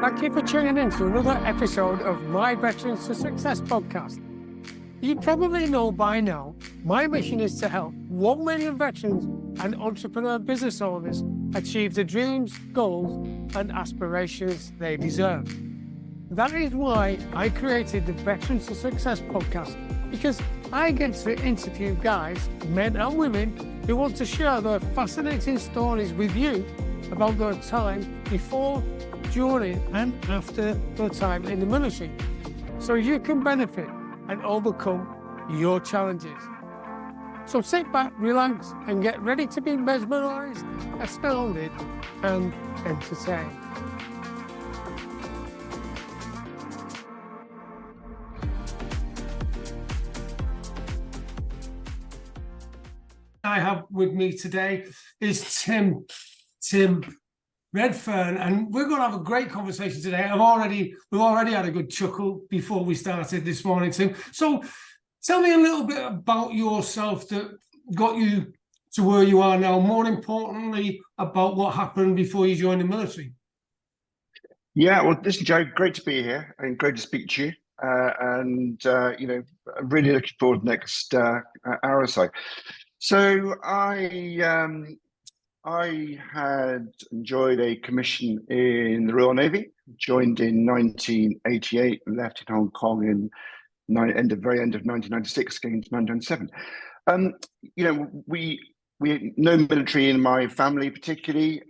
Thank you for tuning in to another episode of my Veterans to Success podcast. You probably know by now, my mission is to help 1 million veterans and entrepreneur business owners achieve the dreams, goals, and aspirations they deserve. That is why I created the Veterans to Success podcast, because I get to interview guys, men and women, who want to share their fascinating stories with you about their time before, during and after their time in the military, so you can benefit and overcome your challenges. So sit back, relax, and get ready to be mesmerized, astounded, and entertained. I have with me today is Tim Redfern, and we're going to have a great conversation today. We've already had a good chuckle before we started this morning, Tim. So tell me a little bit about yourself that got you to where you are now. More importantly, about what happened before you joined the military. Yeah, well, listen, Joe, great to be here and great to speak to you. I'm really looking forward to the next hour or so. So I had enjoyed a commission in the Royal Navy, joined in 1988 and left in Hong Kong in very end of 1996, going into 1997. We had no military in my family particularly.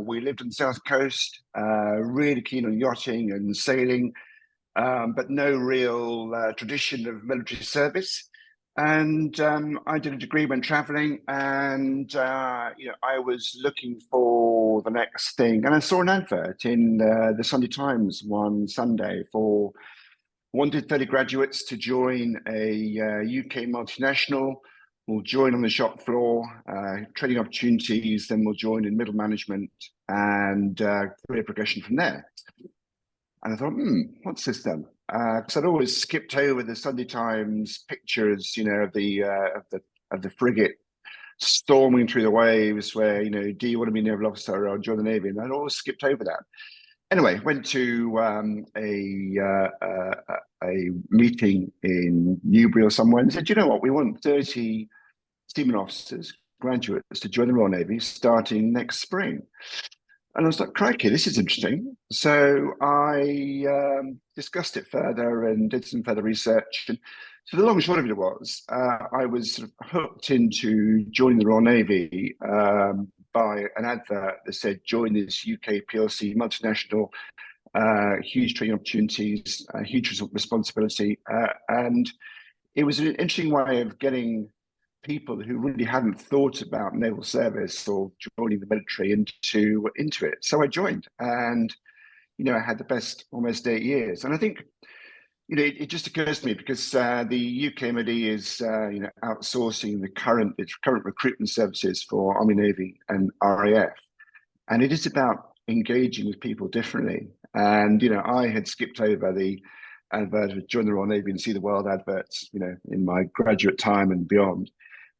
We lived on the South Coast, really keen on yachting and sailing, but no real tradition of military service. And I did a degree, went traveling, and I was looking for the next thing, and I saw an advert in the Sunday Times one Sunday for wanted 30 graduates to join a UK multinational. We'll join on the shop floor, training opportunities, then we'll join in middle management and career progression from there. And I thought, what's this then? Because I'd always skipped over the Sunday Times pictures, of the frigate storming through the waves, where do you want to be a naval officer or join the Navy? And I'd always skipped over that. Anyway, went to a meeting in Newbury or somewhere and said, you know what, we want 30 seaman officers, graduates, to join the Royal Navy starting next spring. And I was like, crikey, this is interesting. So I discussed it further and did some further research. And so the long and short of it was, I was sort of hooked into joining the Royal Navy by an advert that said, join this UK PLC multinational, huge training opportunities, huge responsibility. And it was an interesting way of getting people who really hadn't thought about naval service or joining the military into it. So I joined, and I had the best almost 8 years. And I think it just occurs to me, because the UK MOD is outsourcing its current recruitment services for Army, Navy and RAF, and it is about engaging with people differently. And I had skipped over the advert to join the Royal Navy and see the world adverts in my graduate time and beyond.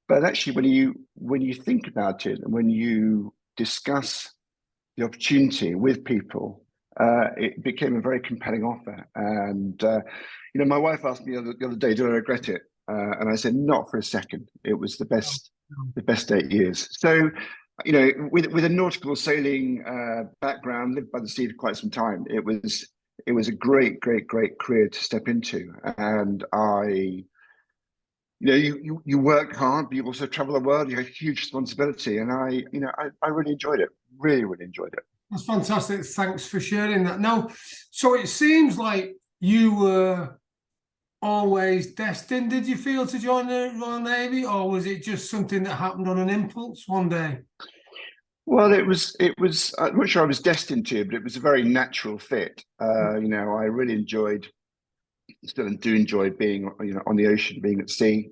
But actually, when you think about it and when you discuss the opportunity with people, it became a very compelling offer. And my wife asked me the other day, "Do I regret it?" And I said, "Not for a second. It was the best 8 years." So, with a nautical sailing background, lived by the sea for quite some time, it was a great career to step into. And you work hard, but you also travel the world. You have huge responsibility, and I really enjoyed it. Really enjoyed it. That's fantastic. Thanks for sharing that. Now, so it seems like you were always destined, did you feel, to join the Royal Navy, or was it just something that happened on an impulse one day? Well, it was. I'm not sure I was destined to, but it was a very natural fit. I really enjoyed. Still do enjoy being on the ocean, being at sea.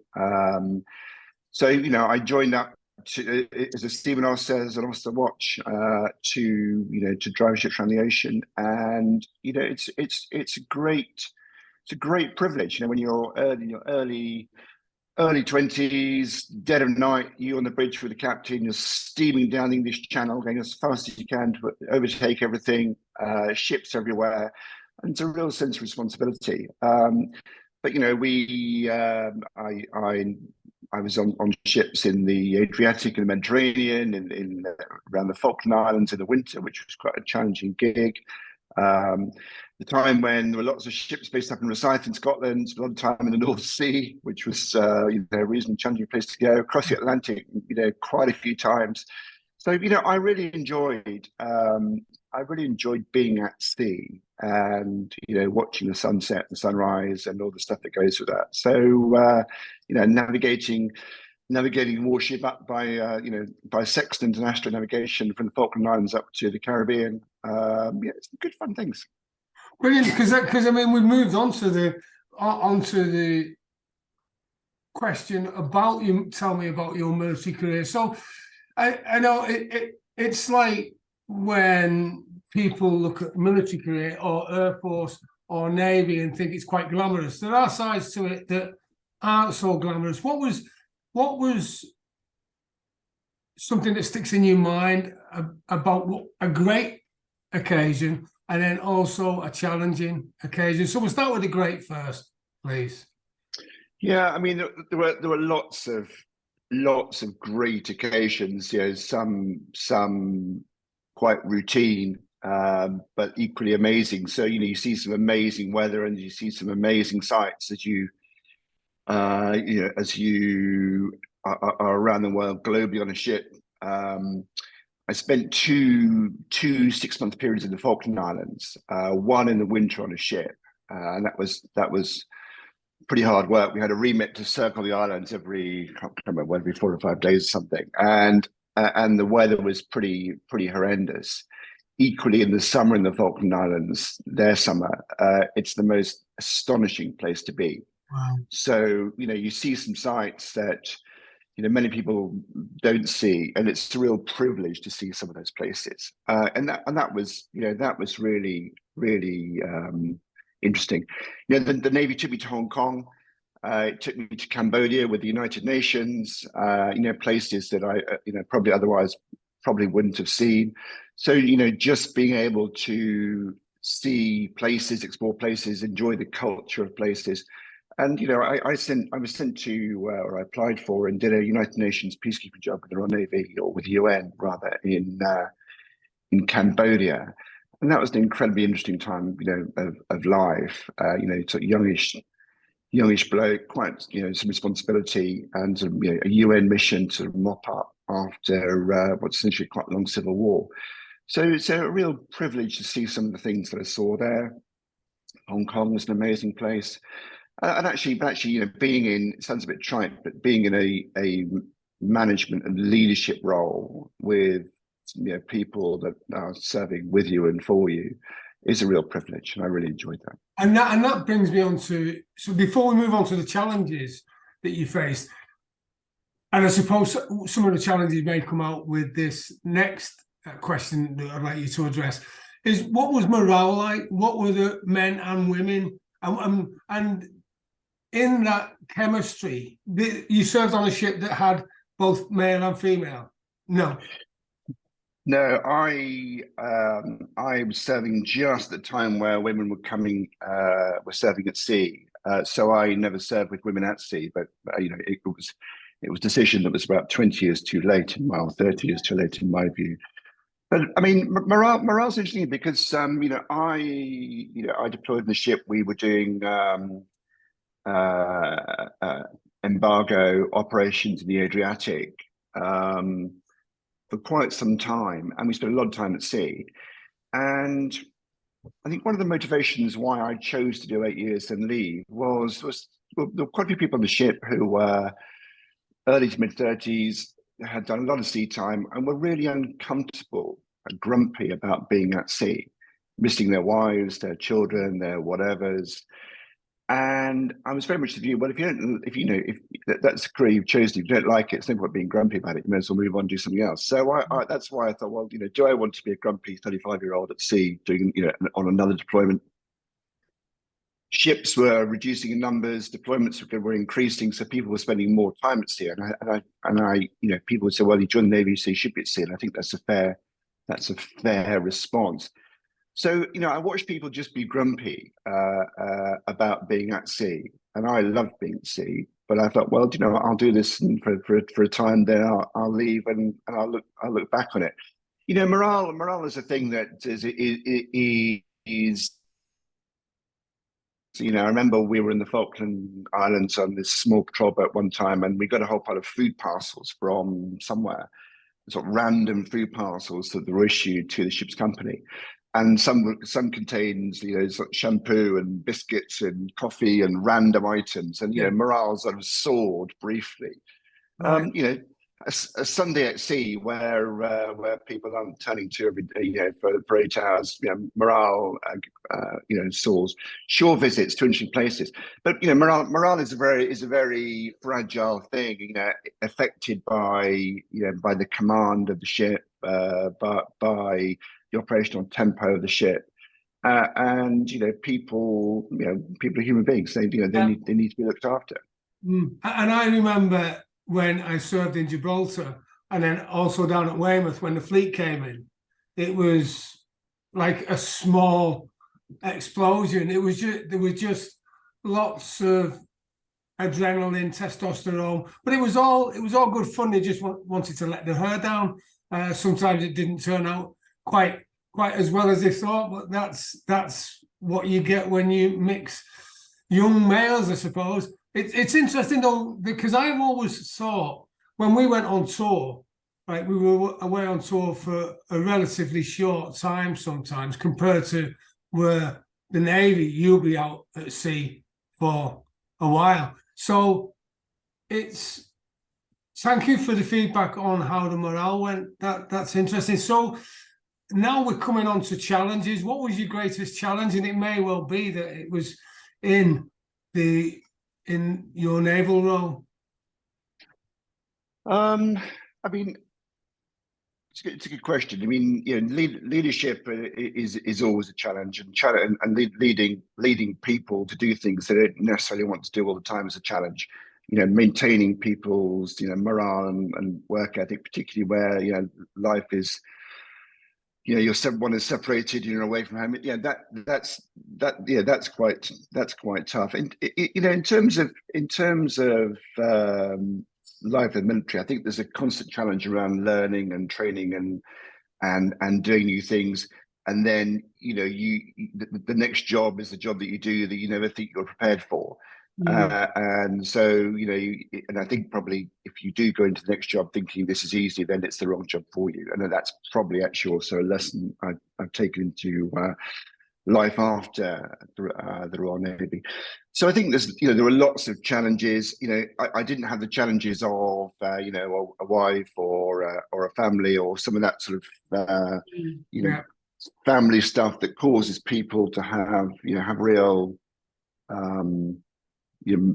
So I joined up as a seaman officer, as an officer watch, to drive ships around the ocean, and it's a great privilege. When you're in your early 20s, dead of night, you on the bridge with the captain, you're steaming down the English Channel, going as fast as you can to overtake everything. ships everywhere, and it's a real sense of responsibility. But I was on ships in the Adriatic and the Mediterranean, in around the Falkland Islands in the winter, which was quite a challenging gig. The time when there were lots of ships based up in Rosyth in Scotland, a lot of time in the North Sea, which was a reasonably challenging place to go. Across the Atlantic, quite a few times. So I really enjoyed being at sea and watching the sunset and sunrise and all the stuff that goes with that. So navigating warship up by Sextant International Navigation from the Falkland Islands up to the Caribbean. It's good fun things. Brilliant, because I mean we've moved on to the question about you. Tell me about your military career. So I know it's like when people look at military career or Air Force or Navy and think it's quite glamorous. There are sides to it that aren't so glamorous. What was something that sticks in your mind about a great occasion and then also a challenging occasion? So we'll start with the great first, please. Yeah, I mean there were lots of great occasions. Some quite routine, but equally amazing. So you see some amazing weather and you see some amazing sights as you are around the world globally on a ship. I spent two 6-month periods in the Falkland Islands, one in the winter on a ship, and that was pretty hard work. We had a remit to circle the islands every 4 or 5 days or something, and the weather was pretty horrendous. Equally, in the summer in the Falkland Islands, their summer, it's the most astonishing place to be. Wow. So you see some sights that many people don't see, and it's a real privilege to see some of those places. And that was really interesting. The Navy took me to Hong Kong. It took me to Cambodia with the United Nations. Places that I probably wouldn't have seen. So just being able to see places, explore places, enjoy the culture of places. And I was sent to, or I applied for and did a United Nations peacekeeping job with the Royal Navy, or with the UN rather, in Cambodia, and that was an incredibly interesting time, of life. Sort of youngish bloke, quite some responsibility, and sort of, a UN mission to mop up after what's essentially quite a long civil war. So it's a real privilege to see some of the things that I saw there. Hong Kong was an amazing place. And actually, being in, it sounds a bit trite, but being in a management and leadership role with people that are serving with you and for you is a real privilege, and I really enjoyed that. And that brings me on to, so before we move on to the challenges that you faced, and I suppose some of the challenges may come out with this next question that I'd like you to address, is what was morale like? What were the men and women? And in that chemistry, you served on a ship that had both male and female? No, I was serving just at the time where women were serving at sea. So I never served with women at sea, but it was a decision that was about 20 years too late, 30 years too late in my view. But I mean, morale's interesting because I deployed in the ship. We were doing embargo operations in the Adriatic for quite some time, and we spent a lot of time at sea. And I think one of the motivations why I chose to do 8 years and leave was there were quite a few people on the ship who were early to mid-30s, had done a lot of sea time, and were really uncomfortable and grumpy about being at sea, missing their wives, their children, their whatevers. And I was very much the view, well, if that's a career you've chosen, if you don't like it, it's no point being grumpy about it. You may as well move on and do something else. So that's why I thought, well, do I want to be a grumpy 35-year-old at sea doing, on another deployment? Ships were reducing in numbers, deployments were increasing, so people were spending more time at sea. And people would say, well, you join the Navy, so you should be at sea. And I think that's a fair response. So, I watch people just be grumpy about being at sea, and I love being at sea. But I thought, well, I'll do this and for a time, then I'll leave and I'll look back on it. Morale is a thing that is I remember we were in the Falkland Islands on this small patrol boat one time, and we got a whole pile of food parcels from somewhere, sort of random food parcels that were issued to the ship's company. And some contains, sort of shampoo and biscuits and coffee and random items. And, morale sort of soared briefly. Right. A Sunday at sea where people aren't turning to every day, for 8 hours, soars. Shore visits to interesting places, but morale is a very fragile thing, affected by by the command of the ship, but by the operational tempo of the ship. And people are human beings. They need to be looked after. And I remember when I served in Gibraltar, and then also down at Weymouth when the fleet came in, it was like a small explosion. There was just lots of adrenaline, testosterone, but it was all good fun. They just wanted to let the herd down. Sometimes it didn't turn out quite as well as they thought, but that's what you get when you mix young males, I suppose. It's interesting though, because I've always thought when we went on tour, right, we were away on tour for a relatively short time sometimes, compared to where the Navy, you'll be out at sea for a while. So thank you for the feedback on how the morale went. That's interesting. So now we're coming on to challenges. What was your greatest challenge? And it may well be that it was in your naval role. I mean, it's a good question. I mean, leadership is always a challenge, and leading people to do things they don't necessarily want to do all the time is a challenge. Maintaining people's morale and work ethic, particularly where life is one is separated, away from home. That's quite tough. And in terms of life in the military, I think there's a constant challenge around learning and training and doing new things. And then the next job is the job that you do that you never think you're prepared for. And so and I think probably if you do go into the next job thinking this is easy, then it's the wrong job for you. And that's probably actually also a lesson I've taken into life after the Royal Navy. So I think there were lots of challenges. I didn't have the challenges of a wife or a family or some of that sort of family stuff that causes people to have real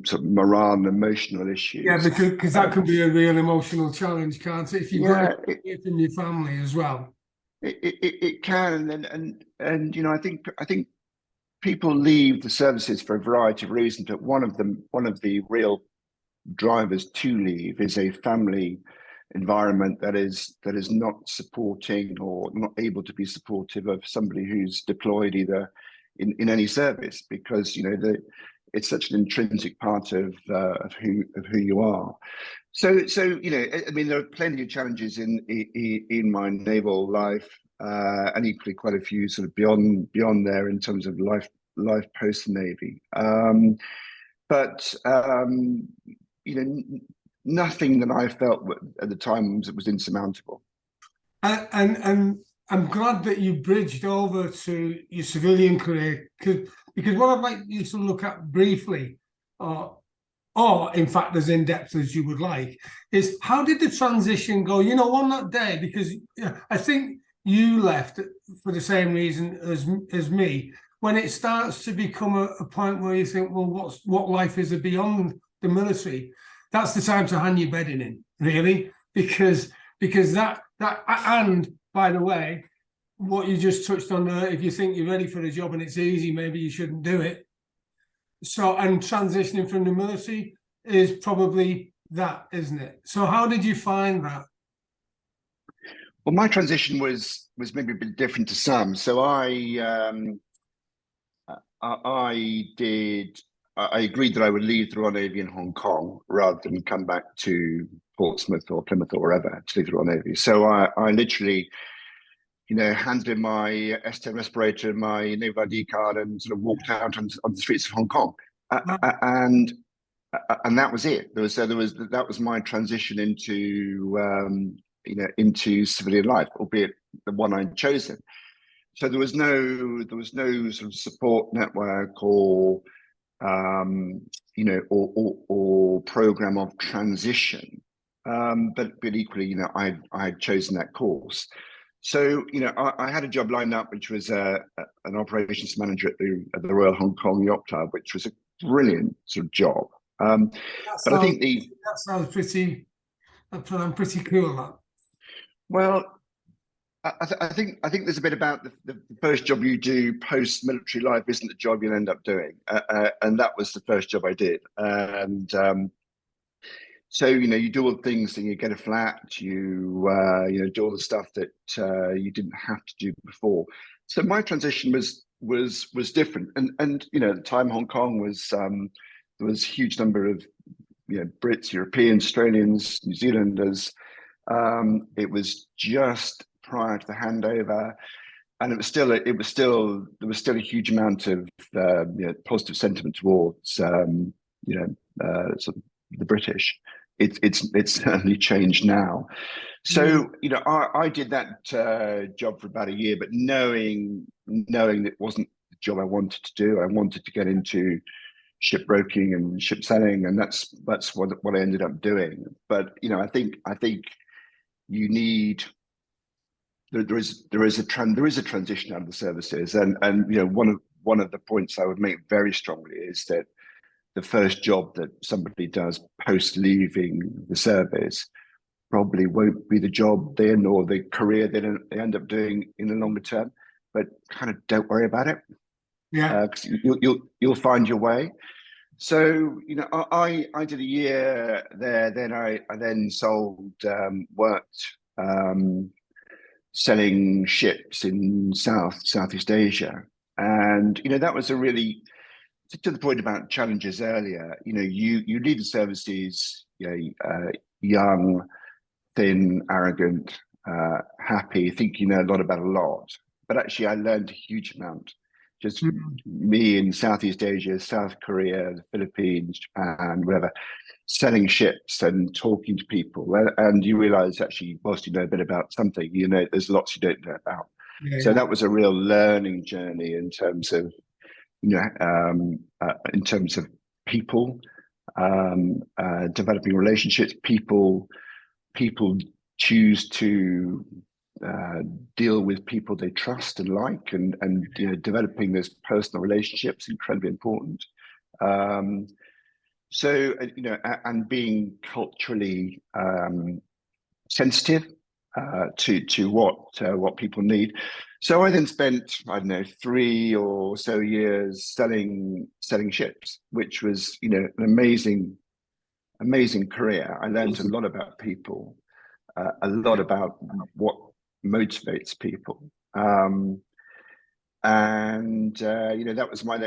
sort of morale and emotional issues. Yeah, because that can be a real emotional challenge, can't it? If you've got it from your family as well. It can, and I think people leave the services for a variety of reasons, but one of the real drivers to leave is a family environment that is not supporting or not able to be supportive of somebody who's deployed either in any service, because it's such an intrinsic part of who you are. So I mean, there are plenty of challenges in my naval life, and equally quite a few sort of beyond there in terms of life post the Navy. But nothing that I felt at the time was insurmountable. And I'm glad that you bridged over to your civilian career, because what I'd like you to look at briefly, or in fact as in depth as you would like, is how did the transition go? On that day, because I think you left for the same reason as me. When it starts to become a point where you think, well, what life is beyond the military, that's the time to hand your bedding in, really, because that and by the way, what you just touched on there, if you think you're ready for a job and it's easy, maybe you shouldn't do it. So, and transitioning from the military is probably that, isn't it? So how did you find that? Well, my transition was maybe a bit different to some. So I did. I agreed that I would leave the Royal Navy in Hong Kong rather than come back to Portsmouth or Plymouth or wherever to leave the Royal Navy. So I literally, handed in my S10 respirator, my naval ID card, and sort of walked out on the streets of Hong Kong. And that was it. That was my transition into civilian life, albeit the one I'd chosen. So there was no sort of support network or or program of transition. But equally, I'd chosen that course. So, I had a job lined up, which was an operations manager at the Royal Hong Kong Yacht Club, which was a brilliant sort of job. But I think that sounds pretty cool. That. well, I think there's a bit about the first job you do post military life isn't the job you'll end up doing, and that was the first job I did. And so you do all the things, and you get a flat, you do all the stuff that you didn't have to do before. So my transition was different, and at the time Hong Kong was there was a huge number of Brits, Europeans, Australians, New Zealanders. It was just prior to the handover, and there was still a huge amount of positive sentiment towards sort of the British. It's certainly changed now. So I did that job for about a year, but knowing that it wasn't the job I wanted to do. I wanted to get into shipbroking and ship selling, and that's what I ended up doing. But I think you need there is a transition out of the services, and one of the points I would make very strongly is that the first job that somebody does post leaving the service probably won't be the job then or the career they end up doing in the longer term. But kind of don't worry about it. Yeah, 'cause you'll find your way. So I did a year there. Then I then worked selling ships in Southeast Asia, and that was a really, to the point about challenges earlier. You lead the services, young, thin, arrogant, happy, think you know a lot about a lot, but actually I learned a huge amount. Just me in Southeast Asia, South Korea, the Philippines, Japan, whatever, selling ships and talking to people. And you realize actually, whilst you know a bit about something, there's lots you don't know about. So that was a real learning journey in terms of, in terms of people, developing relationships. People choose to deal with people they trust and like, and developing those personal relationships incredibly important. So and being culturally sensitive to what people need. So I then spent, I don't know, 3 or so years selling ships, which was an amazing career. I learned a lot about people, a lot about what motivates people. That was my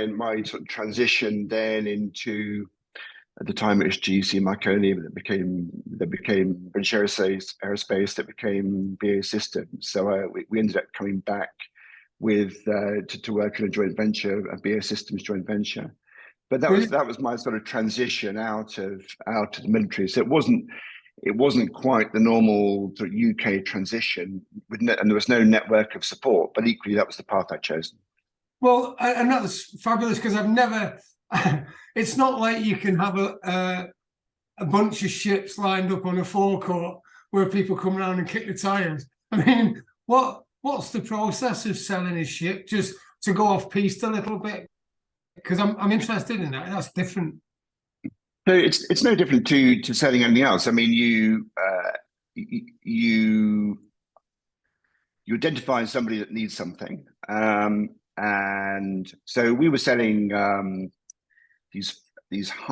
sort of transition then into, at the time it was GC Marconi, but that became British Aerospace, that became BAE Systems. So we ended up coming back with to work in a joint venture, a BAE Systems joint venture. But that was my sort of transition out of the military. So it wasn't quite the normal sort of UK transition, and there was no network of support. But equally, that was the path I'd chosen. well, and that's fabulous, because I've never. It's not like you can have a bunch of ships lined up on a forecourt where people come around and kick the tires. I mean, what's the process of selling a ship? Just to go off piste a little bit, because I'm interested in that. That's different. So it's no different to selling anything else. I mean, you identify somebody that needs something, and so we were selling these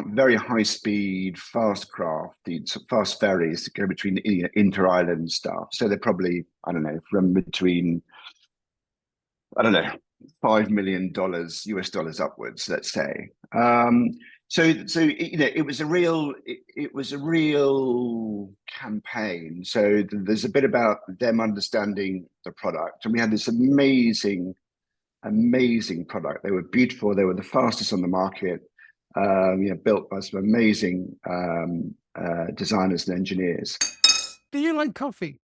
very high speed, fast craft, these fast ferries to go between inter island stuff. So they're probably, I don't know, from between, I don't know, $5 million US dollars upwards, let's say. So it was a real campaign. So there's a bit about them understanding the product, and we had this amazing product. They were beautiful. They were the fastest on the market. Built by some amazing designers and engineers. Do you like coffee?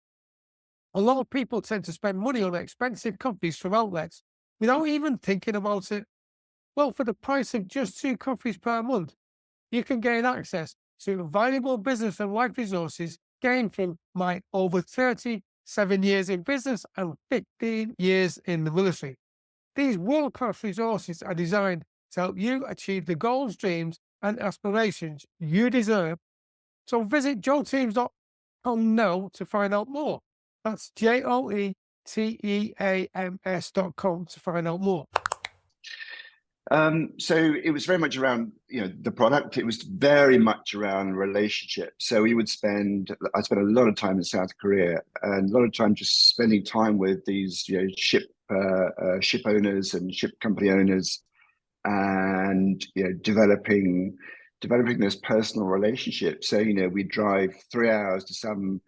A lot of people tend to spend money on expensive coffees from outlets without even thinking about it. Well, for the price of just 2 coffees per month, you can gain access to valuable business and life resources gained from my over 37 years in business and 15 years in the military. These world-class resources are designed to help you achieve the goals, dreams, and aspirations you deserve. So visit joeteams.com now to find out more. That's JOETEAMS.com to find out more. So it was very much around, the product. It was very much around relationships. So I spent a lot of time in South Korea, and a lot of time just spending time with these, ship owners and ship company owners, and developing those personal relationships. So we'd drive 3 hours to some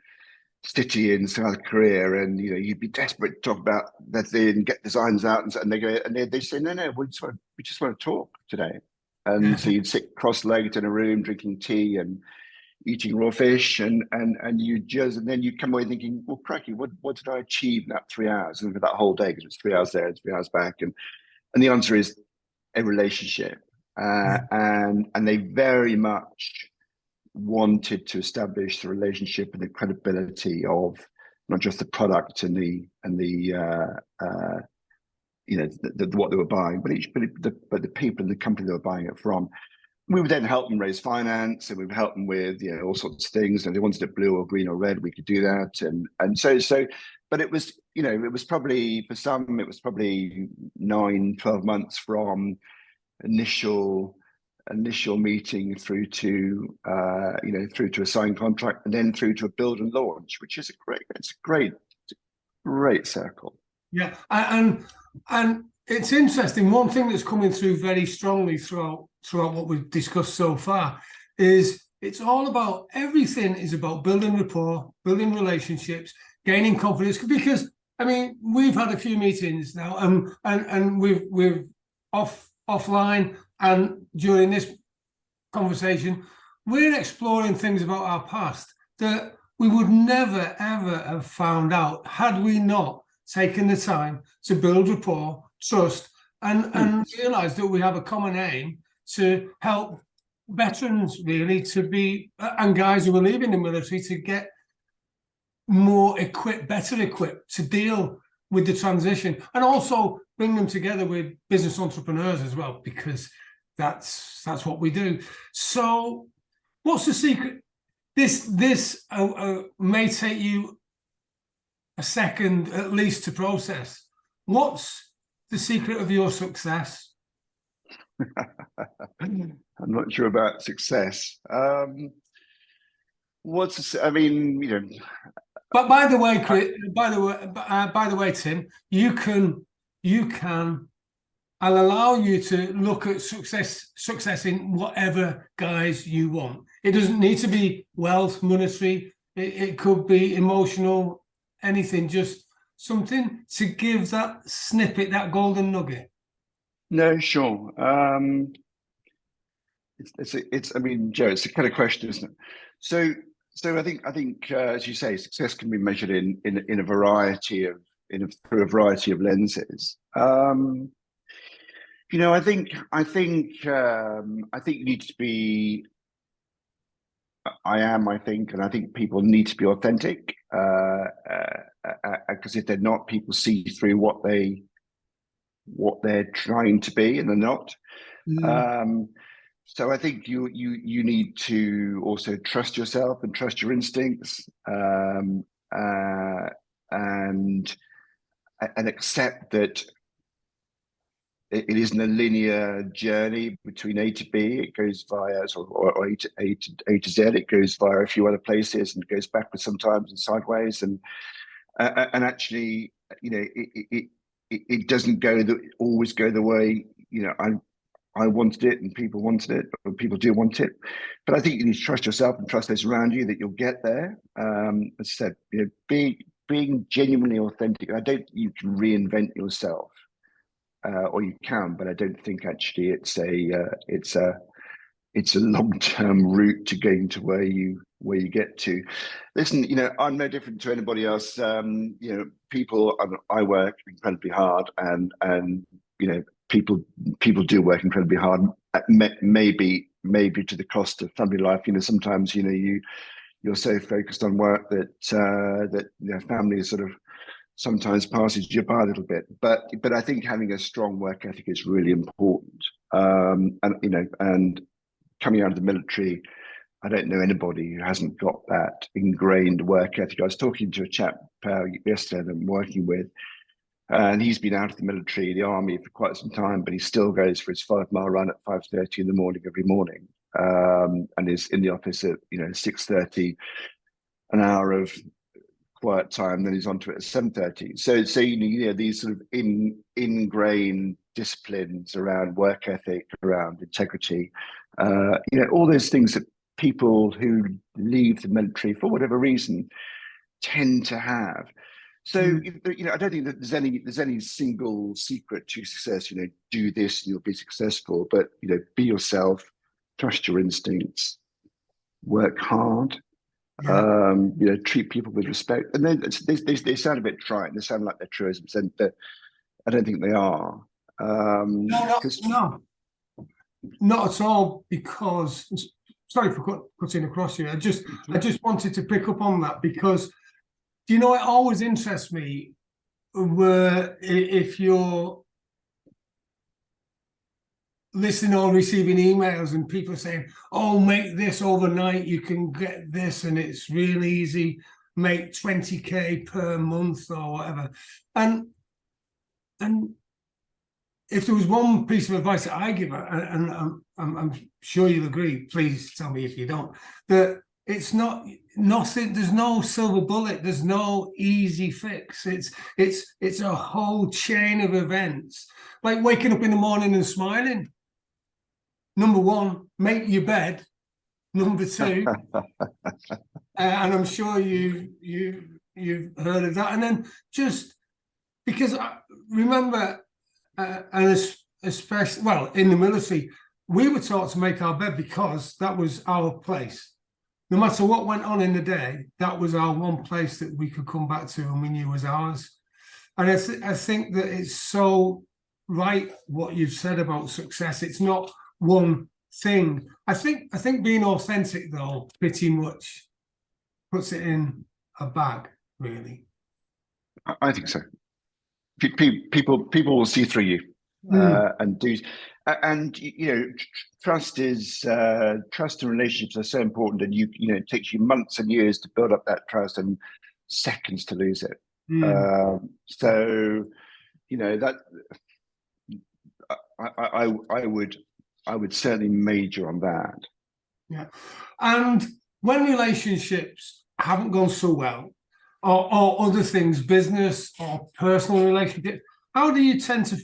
city in South Korea, and you'd be desperate to talk about that thing, get designs out, and they go, and they say, no, we just want to talk today. And so you'd sit cross-legged in a room drinking tea and eating raw fish, and then you'd come away thinking, well, cracky, what did I achieve in that 3 hours and for that whole day? Because it was 3 hours there and 3 hours back, and the answer is a relationship. And they very much wanted to establish the relationship and the credibility of not just the product and the what they were buying, but the people and the company they were buying it from. We would then help them raise finance, and we would help them with all sorts of things. And if they wanted it blue or green or red, we could do that. And so but it was it was probably, for some, it was probably 9-12 months from initial meeting through to a signed contract, and then through to a build and launch, which is a great circle. Yeah, and it's interesting. One thing that's coming through very strongly throughout what we've discussed so far is it's all about, everything is about building rapport, building relationships, gaining confidence. Because we've had a few meetings now, and we've offline, and during this conversation, we're exploring things about our past that we would never, ever have found out had we not taken the time to build rapport, trust, and realise that we have a common aim to help veterans, really, to be, and guys who are leaving the military, to get more equipped, better equipped to deal with the transition, and also bring them together with business entrepreneurs as well, because that's what we do. So what's the secret? This may take you a second at least to process. What's the secret of your success? I'm not sure about success. But by the way, Chris, by the way, Tim, you can. I'll allow you to look at success in whatever guise you want. It doesn't need to be wealth, monetary. It could be emotional, anything. Just something to give that snippet, that golden nugget. No, sure. Joe, it's a kind of question, isn't it? So I think as you say, success can be measured in a variety of through a variety of lenses. I think you need to be. And I think people need to be authentic, because if they're not, people see through what they're trying to be, and they're not. So I think you need to also trust yourself and trust your instincts, and accept that it isn't a linear journey between A to B. It goes via or A to Z. It goes via a few other places and goes backwards sometimes and sideways. And actually, it doesn't always go the way I wanted it and people wanted it, or people do want it. But I think you need to trust yourself and trust those around you that you'll get there. As I said, being genuinely authentic. I don't think you can reinvent yourself. Or you can, but I don't think actually it's a long-term route to getting to where you get to. Listen, I'm no different to anybody else. People, I work incredibly hard, and people do work incredibly hard. Maybe to the cost of family life. Sometimes you're so focused on work that family is sort of sometimes passes you by a little bit, but I think having a strong work ethic is really important. And coming out of the military, I don't know anybody who hasn't got that ingrained work ethic. I was talking to a chap yesterday that I'm working with, and he's been out of the military, the army, for quite some time, but he still goes for his 5-mile run at 5:30 in the morning every morning, and is in the office at 6:30, an hour of quiet time, then he's on to it at 7:30. So these sort of ingrained disciplines around work ethic, around integrity, all those things that people who leave the military for whatever reason tend to have. So I don't think that there's any single secret to success. Do this and you'll be successful. But be yourself, trust your instincts, work hard. Treat people with respect, and then they sound a bit trite. They sound like they're truisms, but I don't think they are. No, not at all. Because sorry for cutting across you. I just wanted to pick up on that because it always interests me where if you're listening or receiving emails and people are saying, oh, make this overnight, you can get this and it's really easy, make 20k per month or whatever. And if there was one piece of advice that I give, and I'm sure you'll agree, please tell me if you don't, that it's nothing, there's no silver bullet, there's no easy fix. It's a whole chain of events, like waking up in the morning and smiling. Number one, make your bed. Number two, and I'm sure you've heard of that. And then just because I remember, and especially, well, in the military, we were taught to make our bed because that was our place. No matter what went on in the day, that was our one place that we could come back to and we knew was ours. And I think that it's so right what you've said about success. It's not one thing. I think being authentic, though, pretty much puts it in a bag, really. I think so. People will see through you, and do, and trust and relationships are so important, and it takes you months and years to build up that trust and seconds to lose it. So that I would certainly major on that. Yeah. And when relationships haven't gone so well, or other things, business or personal relationship, how do you tend to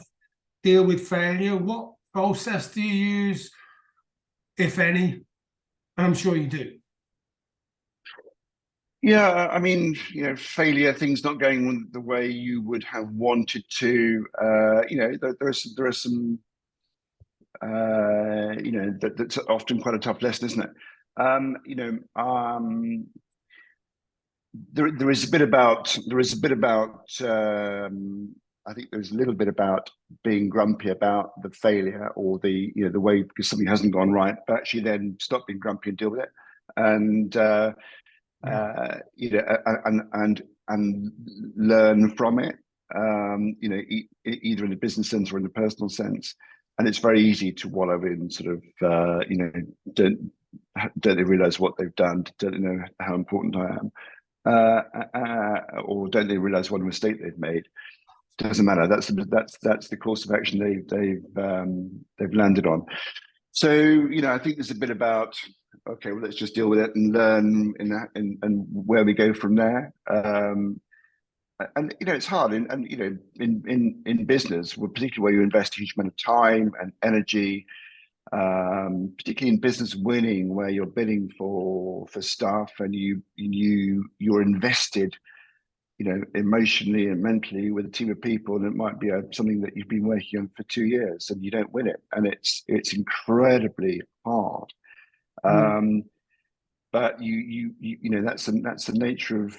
deal with failure? What process do you use, if any? And I'm sure you do. Yeah, I mean, failure, things not going the way you would have wanted to. There are some. That's often quite a tough lesson, isn't it? There is a bit about. I think there's a little bit about being grumpy about the failure or the way because something hasn't gone right, but actually then stop being grumpy and deal with it, and and learn from it. Either in a business sense or in a personal sense. And it's very easy to wallow in sort of, don't they realize what they've done? Don't they know how important I am? Or don't they realize what a mistake they've made? doesn't matter. That's the course of action they've landed on. So, I think there's a bit about, okay, well, let's just deal with it and learn and where we go from there. And it's hard, and in business, particularly where you invest a huge amount of time and energy, particularly in business winning, where you're bidding for stuff and you're invested, emotionally and mentally with a team of people, and it might be something that you've been working on for 2 years and you don't win it, and it's incredibly hard. But that's the nature of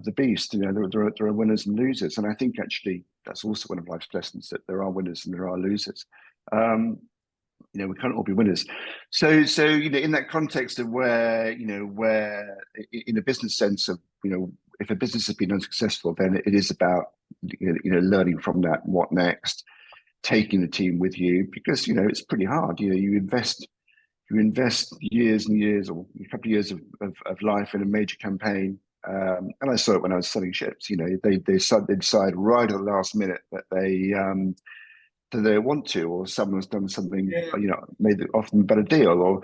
the beast. There are winners and losers, and I think actually that's also one of life's lessons, that there are winners and there are losers. We can't all be winners. So in that context of where in a business sense of if a business has been unsuccessful, then it is about learning from that. What next? Taking the team with you, because it's pretty hard. You invest years and years, or a couple of years of life in a major campaign. And I saw it when I was selling ships. They decide right at the last minute that they want to, or someone's done something, made it often a better deal. Or,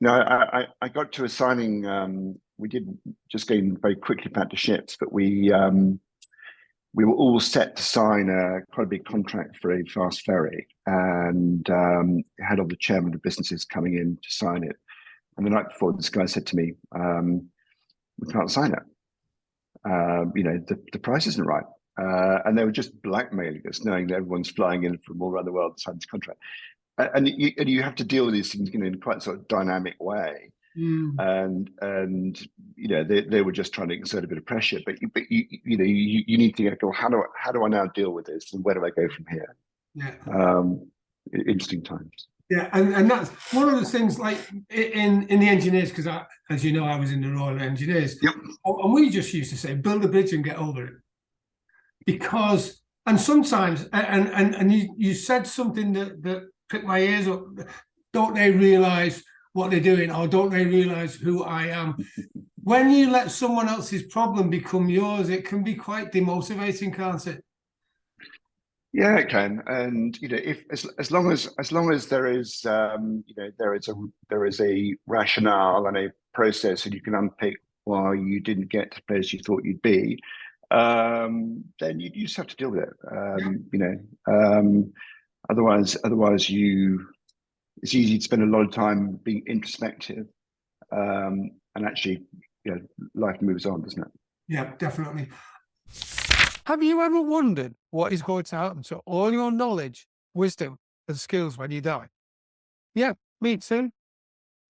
I got to a signing. We did, just going very quickly back to ships, but we were all set to sign quite a big contract for a fast ferry, and had all the chairman of businesses coming in to sign it. And the night before, this guy said to me, "We can't sign it. The price isn't right." And they were just blackmailing us, knowing that everyone's flying in from all around the world to sign this contract. And you have to deal with these things, in quite a sort of dynamic way. And they were just trying to exert a bit of pressure, but you need to go, how do I now deal with this, and where do I go from here? Interesting times. Yeah, and that's one of the things, like in the engineers, because as you know, I was in the Royal Engineers. Yep. And we just used to say, build a bridge and get over it. Because, and sometimes, and you said something that pricked my ears up. Don't they realize what they're doing, or don't they realize who I am? When you let someone else's problem become yours, it can be quite demotivating, can't it? Yeah, it can. And if as long as there is there is a rationale and a process, and you can unpick why you didn't get to the place you thought you'd be, then you just have to deal with it. Otherwise it's easy to spend a lot of time being introspective, and actually, life moves on, doesn't it? Yeah, definitely. Have you ever wondered what is going to happen to all your knowledge, wisdom, and skills when you die? Yeah, me too.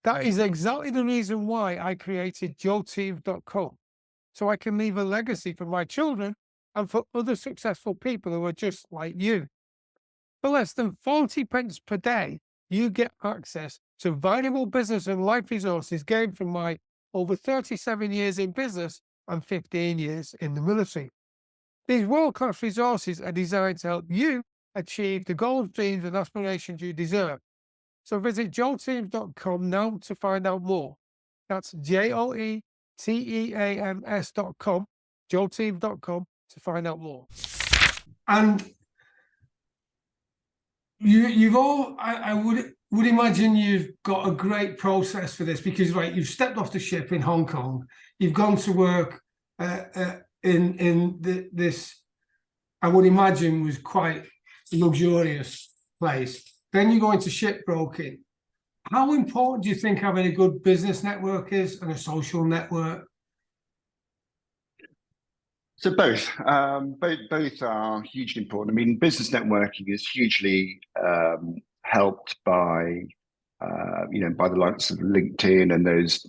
That is exactly the reason why I created joeteam.com, so I can leave a legacy for my children and for other successful people who are just like you. For less than 40 pence per day, you get access to valuable business and life resources gained from my over 37 years in business and 15 years in the military. These world-class resources are designed to help you achieve the goals, dreams, and aspirations you deserve. So visit joeteams.com now to find out more. That's joeteams.com, joeteams.com to find out more. And I would imagine you've got a great process for this, because you've stepped off the ship in Hong Kong, you've gone to work in this, I would imagine, was quite a luxurious place. Then you go into shipbroking. How important do you think having a good business network is, and a social network? So both are hugely important. I mean, business networking is hugely helped by by the likes of LinkedIn and those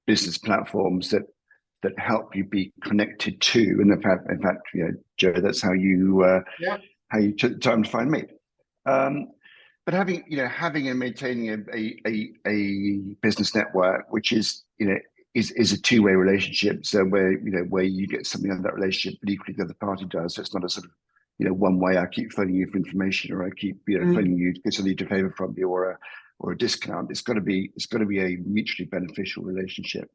business platforms that help you be connected to. And in fact, Joe, that's how you took time to find me. But having and maintaining a business network, which is is a two-way relationship. So where you get something out of that relationship, but equally the other party does. So it's not a sort of one way. I keep phoning you for information, or I keep phoning you because I need a favor from you, or a discount. It's got to be a mutually beneficial relationship.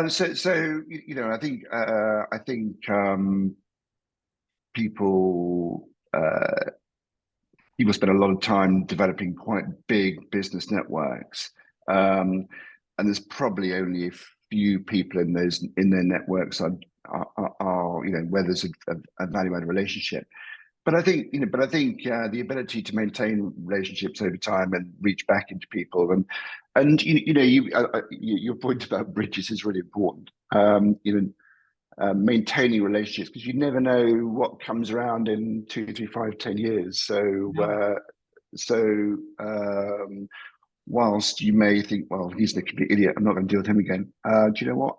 So I think people people spend a lot of time developing quite big business networks, and there's probably only a few people in their networks are where there's a value-added relationship. But I think the ability to maintain relationships over time and reach back into people, and your point about bridges is really important. Maintaining relationships, because you never know what comes around in 2, 3, 5, 10 years. Whilst you may think, well, he's a complete idiot, I'm not going to deal with him again. Do you know what?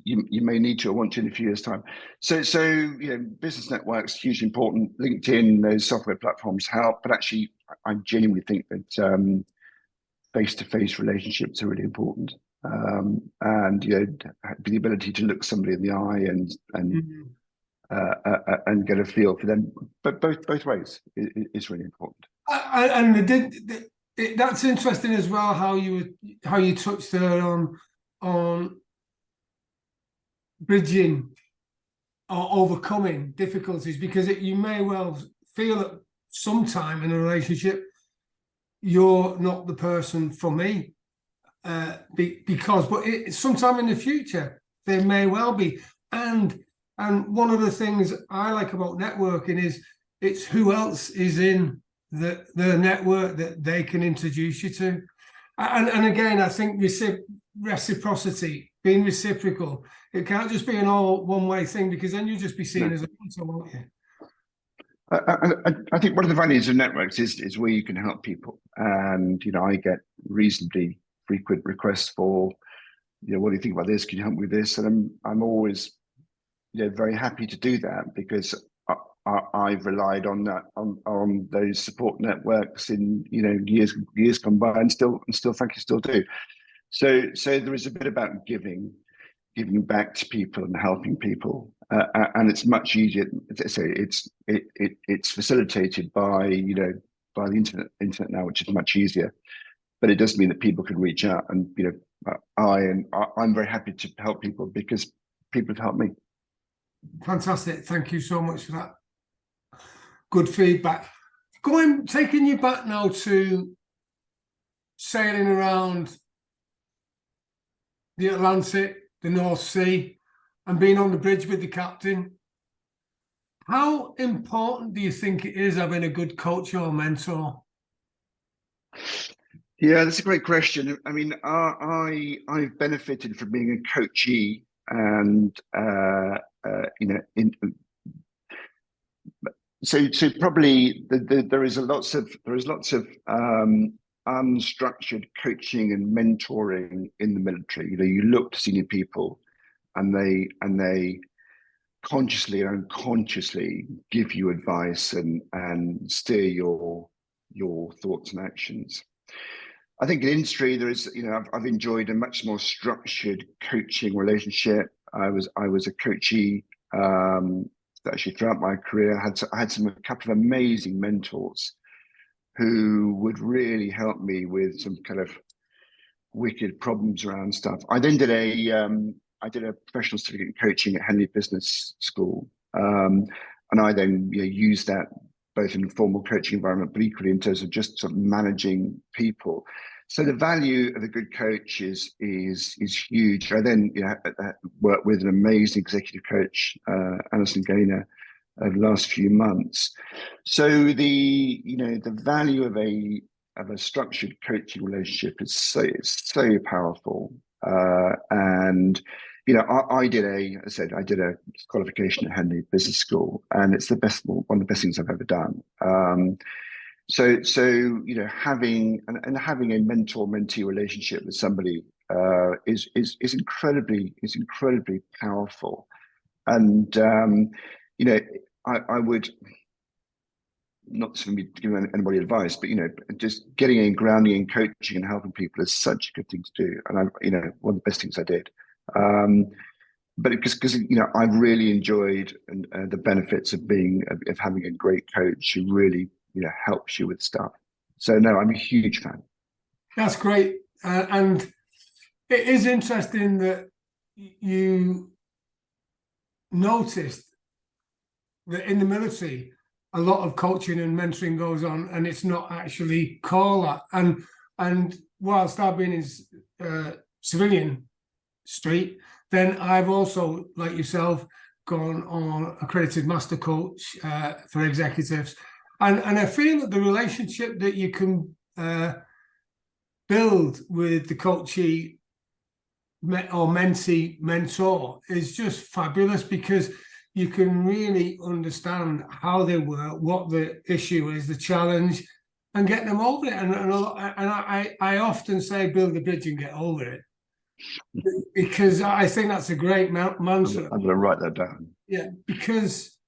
You may need to or want to in a few years' time. So business networks hugely important. LinkedIn, those software platforms help, but actually, I genuinely think that face-to-face relationships are really important. And the ability to look somebody in the eye and get a feel for them, but both ways is really important. That's interesting as well, how you touched there on bridging or overcoming difficulties, because you may well feel at some time in a relationship you're not the person for me, but sometime in the future they may well be. And one of the things I like about networking is it's who else is in the network that they can introduce you to. And again, I think reciprocity, being reciprocal, it can't just be an all one-way thing, because then you'll just be seen as a hunter, won't you? I think one of the values of networks is where you can help people, and I get reasonably frequent requests for, what do you think about this? Can you help me with this? And I'm always, very happy to do that, because I've relied on that on those support networks in years gone by, and still frankly still do. So there is a bit about giving back to people and helping people, and it's much easier. It's facilitated by by the internet now, which is much easier. But it does mean that people can reach out, and I'm very happy to help people because people have helped me. Fantastic! Thank you so much for that. Good feedback. Taking you back now to sailing around the Atlantic, the North Sea, and being on the bridge with the captain. How important do you think it is having a good coach or mentor? Yeah, that's a great question. I mean, I've benefited from being a coachee, and so probably there is lots of unstructured coaching and mentoring in the military. You look to senior people, and they consciously and unconsciously give you advice and steer your thoughts and actions. I think in industry there is, I've enjoyed a much more structured coaching relationship. I was a coachee actually throughout my career. I had a couple of amazing mentors who would really help me with some kind of wicked problems around stuff. I then did a professional certificate in coaching at Henley Business School, and I then used that both in a formal coaching environment, but equally in terms of just sort of managing people. So the value of a good coach is huge. I then worked with an amazing executive coach, Alison Gaynor, over the last few months. So the value of a structured coaching relationship is so powerful. And I did a qualification at Henley Business School, and it's one of the best things I've ever done. So having a mentor-mentee relationship with somebody is incredibly powerful. And I would, not for me to give anybody advice, but just getting in, grounding and coaching and helping people is such a good thing to do, and one of the best things I did. But because I've really enjoyed the benefits of having a great coach who really helps you with stuff. So no, I'm a huge fan. That's great, and it is interesting that you noticed that in the military, a lot of coaching and mentoring goes on, and it's not actually called that. And whilst I've been in civilian street, then I've also, like yourself, gone on accredited master coach for executives, and I feel that the relationship that you can build with the coachee or mentee mentor is just fabulous, because you can really understand how they work, what the issue is, the challenge, and get them over it. And I often say, build a bridge and get over it, because I think that's a great mantra. I'm going to write that down. Yeah, because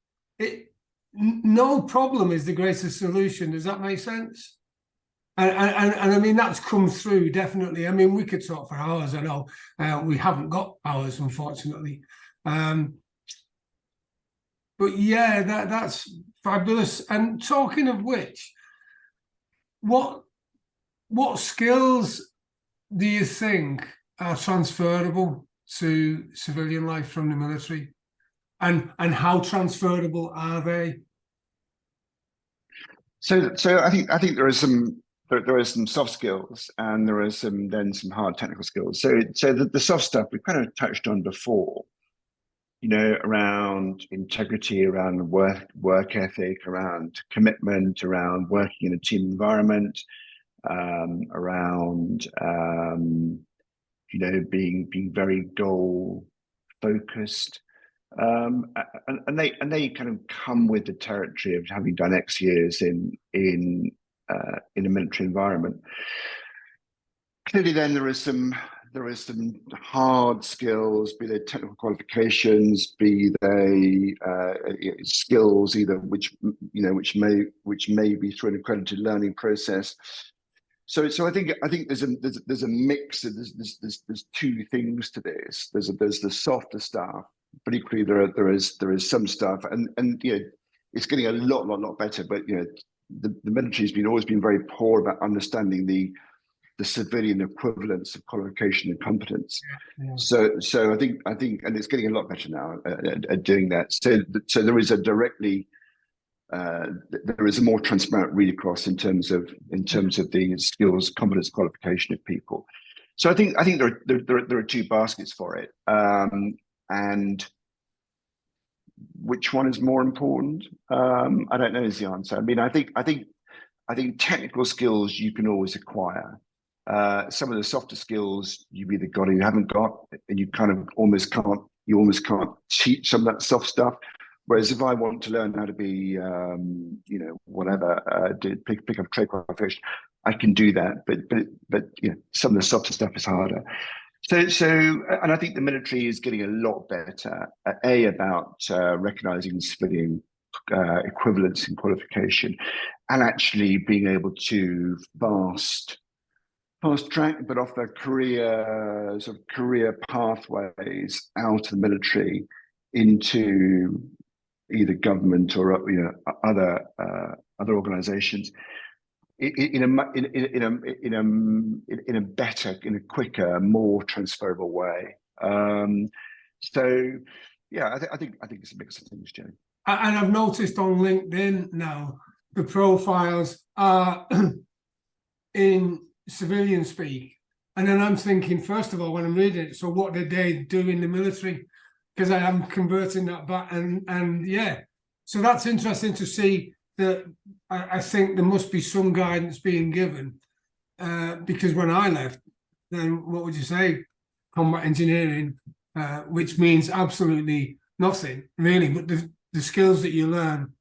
no problem is the greatest solution. Does that make sense? And I mean, that's come through, definitely. I mean, we could talk for hours. I know we haven't got hours, unfortunately. But yeah, that's fabulous. And talking of which, what skills do you think are transferable to civilian life from the military, and how transferable are they? So I think there are some soft skills, and there are some hard technical skills. So the soft stuff we kind of touched on before, you know, around integrity, around work ethic, around commitment, around working in a team environment, around you know, being very goal focused. And they kind of come with the territory of having done X years in a military environment. Clearly, then there is some hard skills, be they technical qualifications, be they skills either which may be through an accredited learning process. So I think there's a mix. There's two things to this. There's the softer stuff, but equally there is some stuff, and you know, it's getting a lot better. But you know, the military's always been very poor about understanding the civilian equivalents of qualification and competence. Yeah. So I think, and it's getting a lot better now at doing that. So there is a directly. There is a more transparent read across in terms of the skills, competence, qualification of people. So I think there are two baskets for it, and which one is more important? I don't know is the answer. I mean, I think technical skills you can always acquire. Some of the softer skills you've either got or you haven't got, and you kind of almost can't teach some of that soft stuff. Whereas if I want to learn how to be, you know, whatever, pick up trade qualification, I can do that. But you know, some of the softer stuff is harder. So, and I think the military is getting a lot better about recognizing civilian equivalence in qualification, and actually being able to fast track, but offer career pathways out of the military into either government or other organisations in a better, in a quicker, more transferable way. So yeah, I think it's a mix of things, Jenny. And I've noticed on LinkedIn now the profiles are in civilian speak, and then I'm thinking, first of all, when I'm reading it, so what did they do in the military? Because I am converting that back, and yeah, so that's interesting to see. That I think there must be some guidance being given, because when I left, then what would you say? Combat engineering, which means absolutely nothing really, but the skills that you learn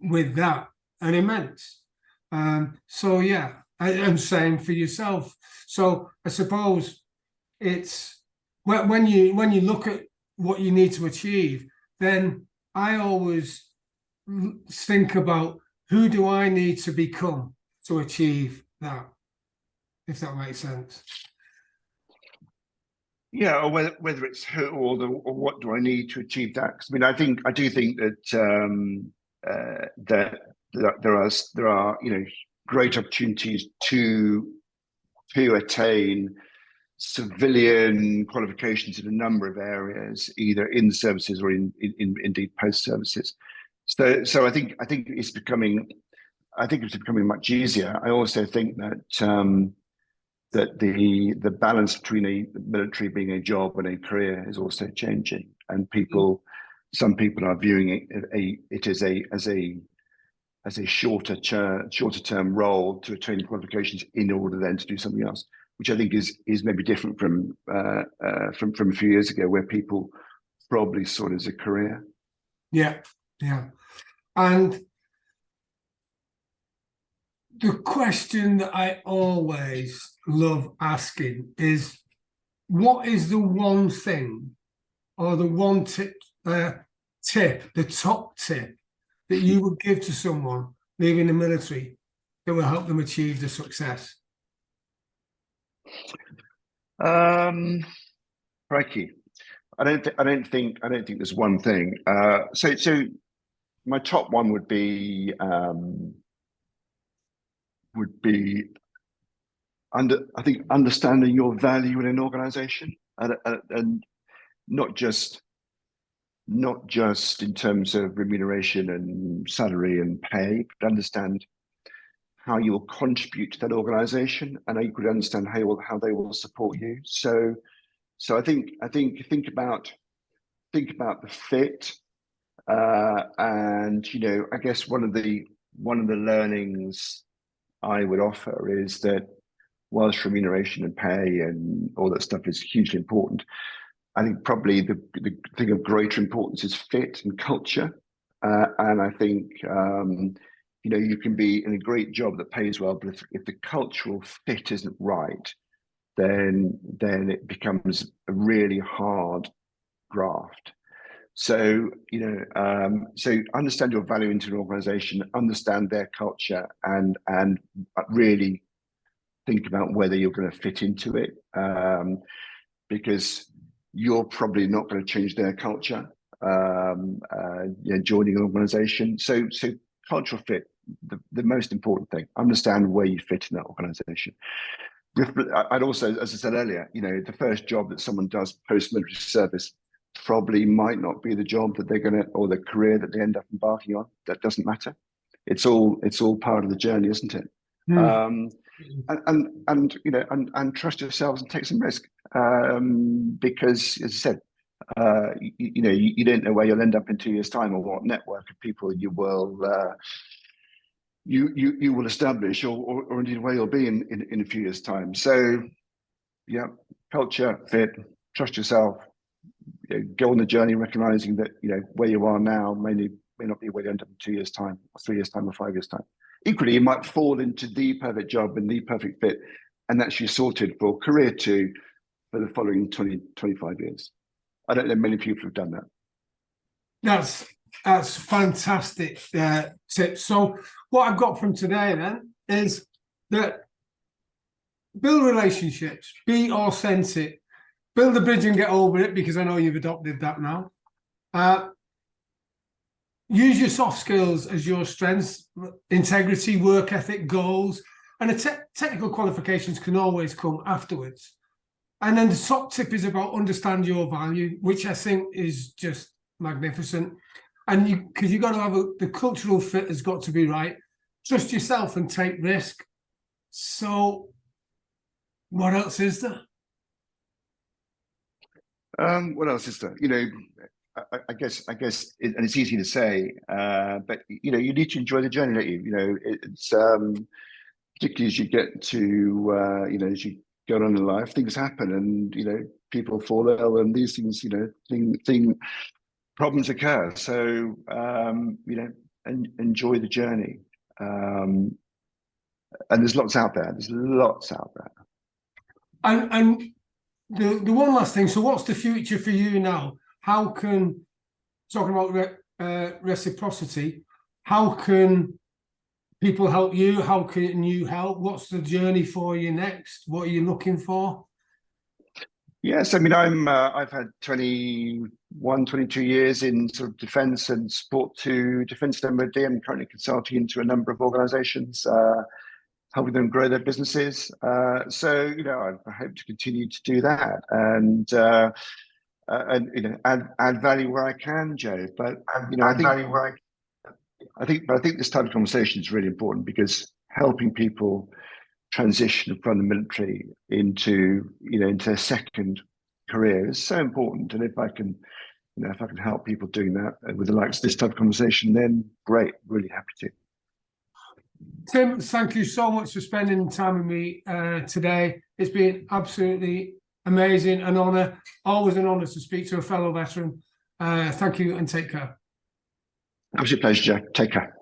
with that are immense. So yeah, I'm saying for yourself. So I suppose it's when you look at what you need to achieve, then I always think about who do I need to become to achieve that, if that makes sense. Yeah, or whether it's who or what do I need to achieve that? Because I mean, I do think that that there are you know, great opportunities to attain civilian qualifications in a number of areas, either in the services or in indeed post services. So I think it's becoming much easier. I also think that the balance between the military being a job and a career is also changing, and some people are viewing it as a shorter term role to attain qualifications in order then to do something else, which I think is maybe different from a few years ago, where people probably saw it as a career. Yeah, yeah. And the question that I always love asking is, what is the one thing or the one tip, the top tip that you would give to someone leaving the military that will help them achieve the success? Crikey. I don't think there's one thing. So my top one would be understanding your value in an organization, and not just in terms of remuneration and salary and pay, but understand how you will contribute to that organization, and how you could understand how they will support you. So I think think about the fit, and I guess one of the learnings I would offer is that whilst remuneration and pay and all that stuff is hugely important, I think probably the thing of greater importance is fit and culture. And I think you can be in a great job that pays well, but if the cultural fit isn't right, then it becomes a really hard graft. So so understand your value into an organization, understand their culture, and really think about whether you're going to fit into it, because you're probably not going to change their culture joining an organization. So cultural fit, the most important thing. Understand where you fit in that organization. I'd also, as I said earlier, the first job that someone does post-military service probably might not be the job that they're going to, or the career that they end up embarking on. That doesn't matter. It's all part of the journey, isn't it? And trust yourselves and take some risk, because, as I said, you don't know where you'll end up in 2 years' time, or what network of people you will you will establish, or indeed where you'll be in a few years' time. So, yeah, culture, fit, trust yourself, go on the journey, recognizing that where you are now may not be where you end up in 2 years' time, or 3 years' time, or 5 years' time. Equally, you might fall into the perfect job and the perfect fit, and that's you sorted for career 2 for the following 20, 25 years. I don't know many people who've done that. That's fantastic tips. So what I've got from today then is that build relationships, be authentic, build a bridge and get over it, because I know you've adopted that now. Use your soft skills as your strengths: integrity, work ethic, goals, and the technical qualifications can always come afterwards. And then the top tip is about understand your value, which I think is just magnificent. And because you've got to have the cultural fit has got to be right. Trust yourself and take risk. So what else is there? What else is there? I guess, and it's easy to say, but you need to enjoy the journey, don't you? It's particularly as you get to as you go on in life, things happen, and people fall ill, and these things, problems occur. So and enjoy the journey. And there's lots out there. And the one last thing. So what's the future for you now? How can, talking about reciprocity, how can people help you? How can you help? What's the journey for you next? What are you looking for? Yes, I mean, I've had 21, 22 years in sort of defence and support to defence and MOD. I'm currently consulting into a number of organisations, helping them grow their businesses. So I hope to continue to do that, and add value where I can, Joe. But I think I think this type of conversation is really important because helping people transition from the military into a second career is so important. And if I can help people doing that with the likes of this type of conversation, then great, really happy to. Tim, thank you so much for spending time with me today. It's been absolutely amazing, an honour, always an honour to speak to a fellow veteran. Thank you and take care. Absolute pleasure, Jack. Take care.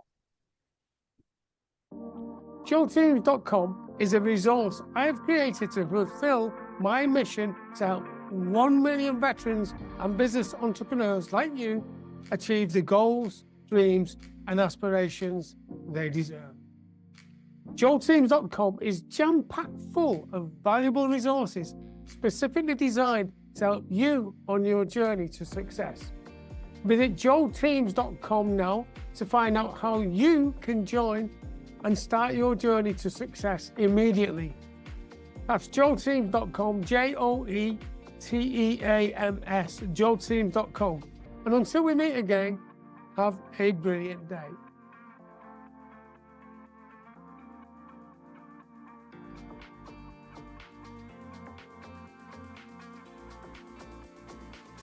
JoeTeams.com is a resource I've created to fulfill my mission to help 1 million veterans and business entrepreneurs like you achieve the goals, dreams, and aspirations they deserve. JoeTeams.com is jam-packed full of valuable resources specifically designed to help you on your journey to success. Visit JoeTeams.com now to find out how you can join and start your journey to success immediately. That's JoeTeams.com, JoeTeams, JoeTeams.com. And until we meet again, have a brilliant day.